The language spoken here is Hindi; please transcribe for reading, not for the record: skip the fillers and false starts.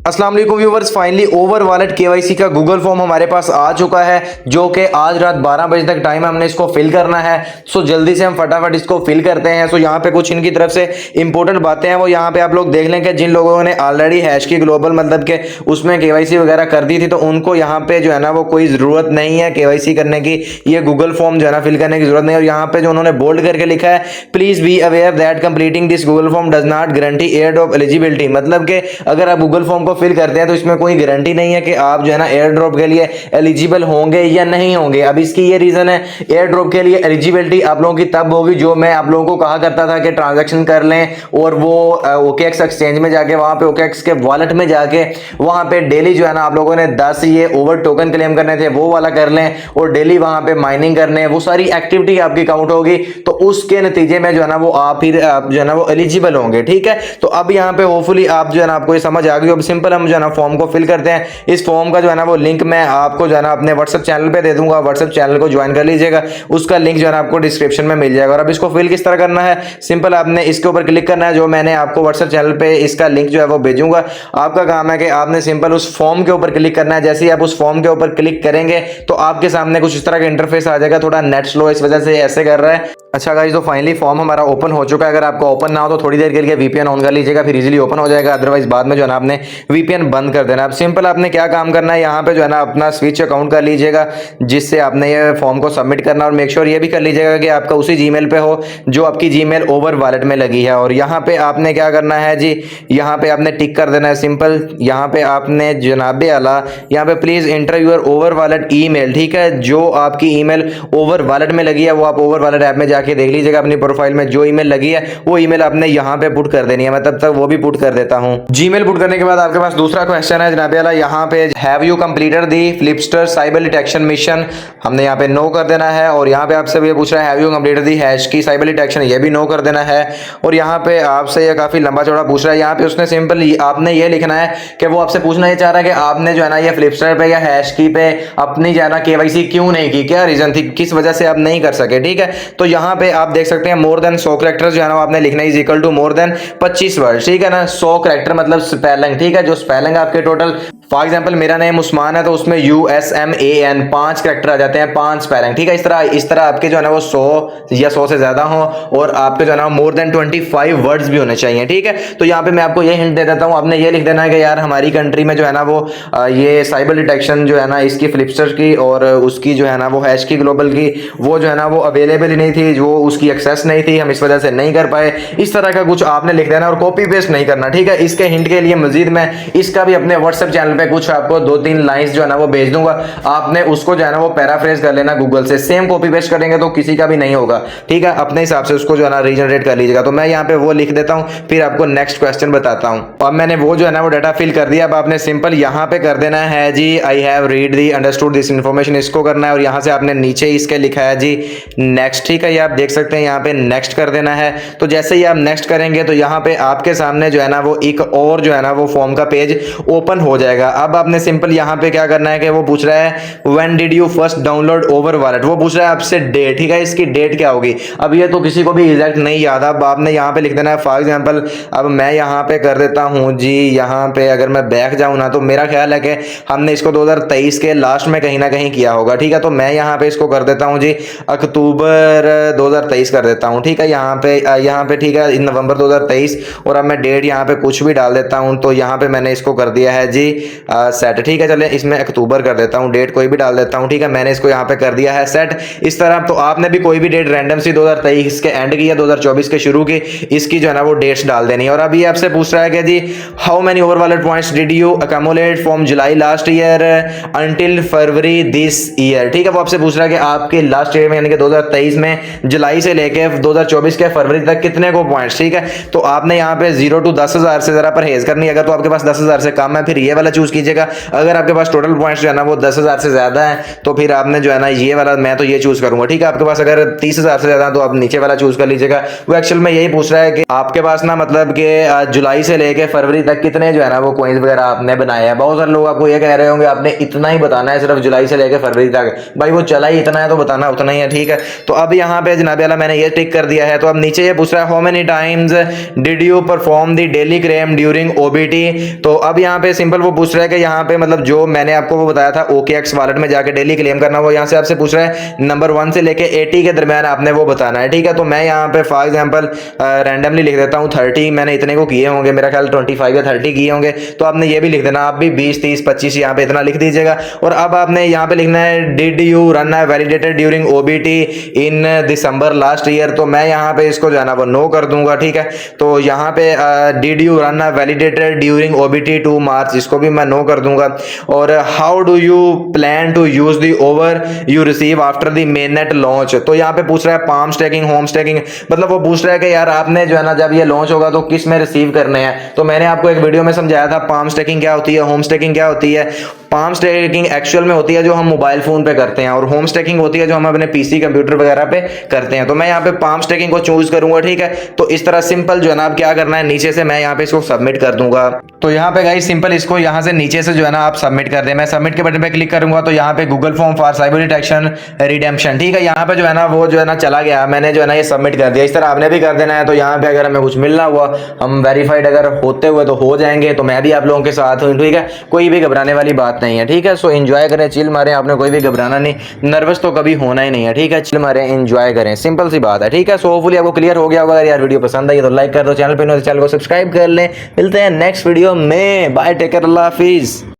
अस्सलाम वालेकुम viewers, finally over wallet KYC का गूगल फॉर्म हमारे पास आ चुका है जो कि आज रात 12 बजे तक टाइम है हमने इसको फिल करना है। सो जल्दी से हम फटाफट इसको फिल करते हैं। सो यहाँ पे कुछ इनकी तरफ से इंपॉर्टेंट बातें हैं वो यहाँ पे आप लोग देख लें कि जिन लोगों ने ऑलरेडी हैश की ग्लोबल मतलब के उसमें केवाईसी वगैरह कर दी थी तो उनको यहाँ पे जो है ना वो कोई ज़रूरत नहीं है केवाईसी करने की, ये गूगल फॉर्म जो है ना फिल करने की जरूरत नहीं है। और यहाँ पे जो उन्होंने बोल्ड करके लिखा है, please be aware that completing this Google form does not guarantee air drop eligibility. मतलब कि अगर आप गूगल फॉर्म को फिल करते हैं तो इसमें कोई गारंटी नहीं है कि आप जो है ना एयर ड्रॉप के लिए एलिजिबल होंगे या नहीं होंगे। अब इसकी ये रीजन है, एयर ड्रॉप के लिए एलिजिबिलिटी आप लोगों की तब होगी जो मैं आप लोगों को कहा करता था कि ट्रांजैक्शन कर लें और वो ओकेएक्स एक्सचेंज में जाके वहां पे ओकेएक्स के वॉलेट में जाके वहां पे डेली जो है ना आप लोगों ने 10 ये ओवर टोकन क्लेम करने थे वो वाला कर लें और डेली वहां पे माइनिंग करने, वो सारी एक्टिविटी आपकी काउंट होगी तो उसके नतीजे में जो है ना वो आप फिर जो है ना वो एलिजिबल होंगे। ठीक है, तो अब यहाँ पे होपफुली आप जो है ना आपको ये समझ आ गई। अब सिंपल हम जो है ना फॉर्म को फिल करते हैं। इस फॉर्म का जो है ना वो लिंक मैं आपको जो है ना अपने व्हाट्सएप चैनल पे दे दूंगा, व्हाट्सएप चैनल को ज्वाइन कर लीजिएगा, उसका लिंक जो है ना आपको डिस्क्रिप्शन में मिल जाएगा। और अब इसको फिल किस तरह करना है, सिंपल आपने इसके ऊपर क्लिक करना है, जो मैंने आपको व्हाट्सएप चैनल पे इसका लिंक जो है वो भेजूंगा। आपका काम है कि आपने सिंपल उस फॉर्म के ऊपर क्लिक करना है। जैसे ही आप उस फॉर्म के ऊपर क्लिक करेंगे तो आपके सामने कुछ इस तरह का इंटरफेस आ जाएगा। थोड़ा नेट स्लो इस वजह से ऐसे कर रहा है। अच्छा गाइस, तो फाइनली फॉर्म हमारा ओपन हो चुका है। अगर आपका ओपन ना हो तो थोड़ी देर के लिए वीपीएन ऑन कर लीजिएगा, फिर इजीली ओपन हो जाएगा। अदरवाइज बाद में जो है ना आपने वीपीएन बंद कर देना। अब सिंपल आपने क्या काम करना है, यहाँ पे जो है ना अपना स्विच अकाउंट कर लीजिएगा जिससे आपने ये फॉर्म को सबमिट करना। और मेक श्योर ये भी कर लीजिएगा कि आपका उसी जीमेल पे हो जो आपकी जीमेल ओवर वॉलेट में लगी है। और यहाँ पे आपने क्या करना है जी, यहाँ पे आपने टिक कर देना है सिंपल। यहाँ पे आपने जनाबे आला यहाँ पे please enter your over wallet email. ठीक है, जो आपकी ईमेल ओवर वॉलेट में लगी है वो आप ओवर वॉलेट ऐप में जाके देख लीजिएगा। अपनी प्रोफाइल में जो ईमेल लगी है वो ईमेल आपने यहाँ पे पुट कर देनी है। मैं तब तक वो भी पुट कर देता हूँ। जीमेल पुट करने के बाद आपके पास दूसरा क्वेश्चन है जनाबे आला, यहाँ पे have you completed the Flipster cyber detection mission, हमने यहाँ पे नो कर देना है। और यहाँ पे आपसे ये पूछ रहा है have you completed the hash की साइबर डिटेक्शन, ये भी नो कर देना है। और यहाँ पे आपसे ये काफी लंबा चौड़ा पूछ रहा है। यहाँ पे उसने सिंपल आपने ये लिखना है कि वो आपसे पूछना ये चाह रहा है कि आपने जो है ना ये फ्लिपस्टर पे या हैश की पे अपनी जो है ना केवाईसी क्यों नहीं की, क्या रीजन थी, किस वजह से आप नहीं कर सके। ठीक है, तो यहाँ पे आप देख सकते हैं मोर देन 100 कैरेक्टर्स जो है ना आपने लिखना is equal to more than 25 word. ठीक है ना, 100 कैरेक्टर मतलब स्पेलिंग। ठीक है, जो स्पेलिंग आपके टोटल फॉर एग्जाम्पल मेरा नेम उस्मान है तो उसमें USMAN 5 कैरेक्टर आ जाते हैं, 5 स्पेलिंग। ठीक है, इस तरह आपके जो है ना वो 100 या 100 से ज्यादा हो और आपके जो है ना मोर देन 25 वर्ड्स भी होने चाहिए। ठीक है, तो यहाँ पे मैं आपको ये हिंट दे देता हूँ, आपने ये लिख देना है कि यार हमारी कंट्री में जो है ना वो ये साइबर डिटेक्शन जो है ना इसकी फ्लिपस्टर की और उसकी जो है ना वो हैश की ग्लोबल की वो जो है ना वो अवेलेबल ही नहीं थी, जो उसकी एक्सेस नहीं थी, हम इस वजह से नहीं कर पाए। इस तरह का कुछ आपने लिख देना और कॉपी पेस्ट नहीं करना। ठीक है, इसके हिंट के लिए मजीद मैं इसका भी अपने व्हाट्सएप चैनल पे कुछ आपको 2-3 लाइंस जो है ना वो भेज दूंगा, आपने उसको जो है ना वो पैराफ्रेज कर लेना गूगल से। सेम कॉपी पेस्ट करेंगे तो किसी का भी नहीं होगा। ठीक है, अपने हिसाब से उसको जो है ना रीजनरेट कर लीजिएगा। तो मैं यहाँ पे वो लिख देता हूँ, फिर आपको नेक्स्ट क्वेश्चन बताता हूँ। अब मैंने वो जो है ना वो डाटा फिल कर दिया। अब आपने सिंपल यहाँ पे कर देना है जी I have read the understood this information, इसको करना है। और यहाँ से आपने नीचे इसके लिखा है जी नेक्स्ट। ठीक है, ये आप देख सकते हैं यहाँ पे नेक्स्ट कर देना है। तो जैसे ही आप नेक्स्ट करेंगे तो यहाँ पे आपके सामने जो है ना वो एक और जो है ना वो फॉर्म का पेज ओपन हो जाएगा। अब आपने सिंपल यहाँ पे क्या करना है कि वो पूछ रहा है when did you first download over wallet, वो पूछ रहा है आपसे डेट। ठीक है, इसकी डेट क्या होगी, अब ये तो किसी को भी एग्जैक्ट नहीं याद। अब आपने यहाँ पे लिख देना है फॉर एग्जांपल, अब मैं यहाँ पे कर देता हूँ जी, यहाँ पे अगर मैं बैक जाऊँ ना तो मेरा ख्याल है कि हमने इसको 2023 के लास्ट में कहीं ना कहीं किया होगा। ठीक है, तो मैं यहाँ पे इसको कर देता हूँ जी अक्टूबर 2023 कर देता हूँ। ठीक है, यहाँ पे ठीक है नवंबर 2023 और अब मैं डेट यहाँ पे कुछ भी डाल देता हूँ। तो यहाँ पे मैंने इसको कर दिया है जी सेट। ठीक है, चले इसमें अक्टूबर कर देता हूँ, डेट कोई भी डाल देता हूँ। ठीक है, मैंने इसको यहाँ पे कर दिया है सेट। इस तरह तो आपने भी कोई भी डेट रैंडम सी 2023 के एंड की या 2024 के शुरू की इसकी जो है ना वो डेट्स डाल देनी है। और अभी आपसे पूछ रहा है कि जी how many over wallet points did you accumulate from July last year until February this year. ठीक है, वो आपसे पूछ रहा है कि आपके लास्ट ईयर में यानी कि 2023 में जुलाई से लेके 2024 के फरवरी तक कितने को पॉइंट्स। ठीक है, तो आपने यहाँ पे 0 to 10,000 से जरा परहेज करनी है। अगर तो आपके पास 10,000 से कम है फिर ये वाला चूज कीजिएगा। अगर आपके पास टोटल पॉइंट्स जो है ना वो 10,000 से ज्यादा है तो फिर आपने जो है ना ये वाला, मैं तो ये चूज करूंगा, ठीक है। आपके पास अगर 30,000 से ज्यादा तो आप नीचे वाला चूज कर लीजिएगा। वो एक्चुअल में यही पूछ रहा है कि आपके पास ना मतलब कि जुलाई से लेके फरवरी तक कितने जो है ना वो कॉइन्स वगैरह आपने बनाए हैं। बहुत सारे लोग आपको ये कह रहे होंगे आपने इतना ही बताना है, सिर्फ जुलाई से लेके फरवरी तक। भाई वो चला ही इतना है तो बताना उतना ही है, ठीक है। तो अब यहाँ पे जनाब वाला मैंने ये टिक कर दिया है। तो अब नीचे ये पूछ रहा है how many times did you perform the daily claim during OBT. तो अब यहाँ पे सिंपल वो पूछ रहा है कि यहाँ पे मतलब जो मैंने आपको वो बताया था OKX वॉलेट में जाके डेली क्लेम करना, वो यहाँ से आपसे पूछ रहा है नंबर 1 से लेके 80 के दरमियान आपने वो बताना है, ठीक है। तो मैं यहाँ पे फॉर एग्जांपल रैंडमली लिख देता हूँ 30, मैंने इतने को किए होंगे, मेरा ख्याल 25 या 30 किए होंगे। तो आपने ये भी लिख देना, आप भी 20, 30, 25 यहाँ पे इतना लिख दीजिएगा। और अब आपने यहाँ पे लिखना है डिड यू रन है वैलिडेटेड ड्यूरिंग ओबीटी इन दिसंबर लास्ट ईयर। तो मैं यहाँ पे इसको जो है ना वो नो कर दूंगा, ठीक है। तो यहाँ पे डिड यू रन है वैलिडेटेड ड्यूरिंग ओबीटी 2 मार्च, इसको भी मैं नो कर दूंगा। और how do you plan to use the over you receive after the mainnet launch. तो यहाँ पे पूछ रहा है पाम स्टैकिंग, होम स्टैकिंग, मतलब वो पूछ रहा है कि यार आपने जो है ना जब ये लॉन्च होगा तो किस में रिसीव करने हैं। तो मैंने आपको एक वीडियो में समझाया था पाम स्टैकिंग क्या होती है, होम स्टैकिंग क्या होती है। पाम स्टैकिंग एक्चुअल में होती है जो हम मोबाइल फोन पे करते हैं, और होम स्टैकिंग होती है जो हम अपने पीसी कंप्यूटर वगैरह पे करते हैं। तो मैं यहाँ पे पाम स्टैकिंग को चूज करूंगा, ठीक है। तो इस तरह सिंपल जो है ना आप क्या करना है, नीचे से मैं यहाँ पे इसको सबमिट कर दूंगा। तो यहाँ पे गाइस सिंपल इसको यहाँ से नीचे से जो है ना आप सबमिट कर दें। मैं सबमिट के बटन पे क्लिक करूंगा तो यहाँ पे Google form for cyber detection redemption, ठीक है। यहाँ पे जो है ना वो जो है ना चला गया, मैंने जो है ना ये सबमिट कर दिया। इस तरह आपने भी कर देना है। तो यहाँ पे अगर हमें कुछ मिलना हुआ, हम वेरीफाइड अगर होते हुए तो हो जाएंगे, तो मैं भी आप लोगों के साथ हूँ, ठीक है। कोई भी घबराने वाली बात नहीं है, ठीक है। सो एंजॉय करें, चिल मारें, आपने कोई भी घबराना नहीं, नर्वस तो कभी होना ही नहीं है, ठीक है। चिल मारें, एंजॉय करें, सिंपल सी बात है, ठीक है। सो होपफुली आपको क्लियर हो गया होगा। अगर यार वीडियो पसंद आई तो लाइक कर दो, चैनल पे नए तो चैनल को सब्सक्राइब कर लें। मिलते हैं नेक्स्ट वीडियो में, बाय, टेक केयर, अल्लाह हाफिज।